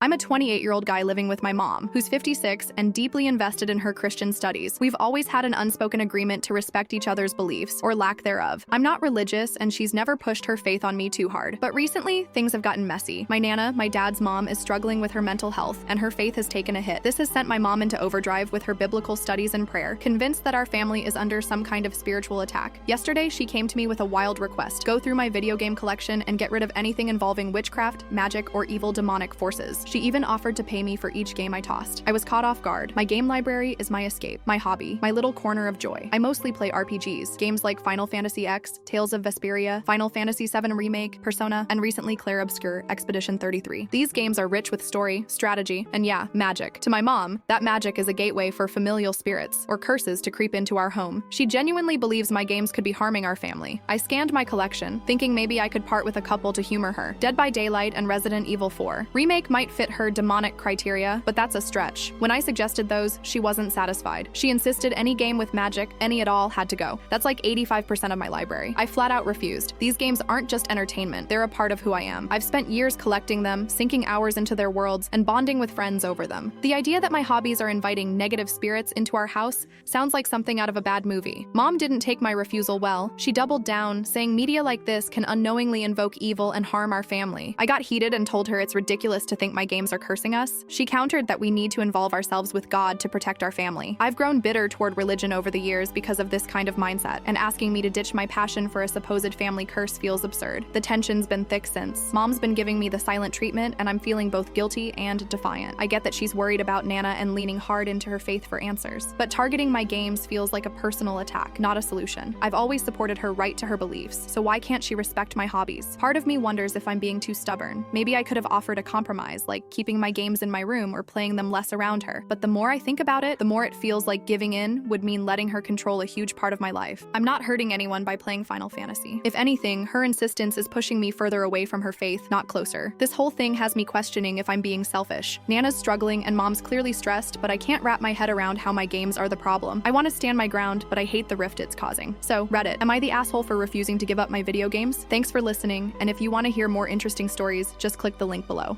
I'm a 28-year-old guy living with my mom, who's 56 and deeply invested in her Christian studies. We've always had an unspoken agreement to respect each other's beliefs, or lack thereof. I'm not religious, and she's never pushed her faith on me too hard. But recently, things have gotten messy. My Nana, my dad's mom, is struggling with her mental health, and her faith has taken a hit. This has sent my mom into overdrive with her biblical studies and prayer, convinced that our family is under some kind of spiritual attack. Yesterday, she came to me with a wild request: go through my video game collection and get rid of anything involving witchcraft, magic, or evil demonic forces. She even offered to pay me for each game I tossed. I was caught off guard. My game library is my escape, my hobby, my little corner of joy. I mostly play RPGs, games like Final Fantasy X, Tales of Vesperia, Final Fantasy VII Remake, Persona, and recently Clair Obscur Expedition 33. These games are rich with story, strategy, and yeah, magic. To my mom, that magic is a gateway for familial spirits, or curses, to creep into our home. She genuinely believes my games could be harming our family. I scanned my collection, thinking maybe I could part with a couple to humor her. Dead by Daylight and Resident Evil 4. Remake might fit her demonic criteria, but that's a stretch. When I suggested those, she wasn't satisfied. She insisted any game with magic, any at all, had to go. That's like 85% of my library. I flat out refused. These games aren't just entertainment, they're a part of who I am. I've spent years collecting them, sinking hours into their worlds, and bonding with friends over them. The idea that my hobbies are inviting negative spirits into our house sounds like something out of a bad movie. Mom didn't take my refusal well. She doubled down, saying media like this can unknowingly invoke evil and harm our family. I got heated and told her it's ridiculous to think my games are cursing us. She countered that we need to involve ourselves with God to protect our family. I've grown bitter toward religion over the years because of this kind of mindset, and asking me to ditch my passion for a supposed family curse feels absurd. The tension's been thick since. Mom's been giving me the silent treatment, and I'm feeling both guilty and defiant. I get that she's worried about Nana and leaning hard into her faith for answers, but targeting my games feels like a personal attack, not a solution. I've always supported her right to her beliefs, so why can't she respect my hobbies? Part of me wonders if I'm being too stubborn. Maybe I could have offered a compromise, like keeping my games in my room or playing them less around her. But the more I think about it, the more it feels like giving in would mean letting her control a huge part of my life. I'm not hurting anyone by playing Final Fantasy. If anything, her insistence is pushing me further away from her faith, not closer. This whole thing has me questioning if I'm being selfish. Nana's struggling and Mom's clearly stressed, but I can't wrap my head around how my games are the problem. I want to stand my ground, but I hate the rift it's causing. So, Reddit, am I the asshole for refusing to give up my video games? Thanks for listening, and if you want to hear more interesting stories, just click the link below.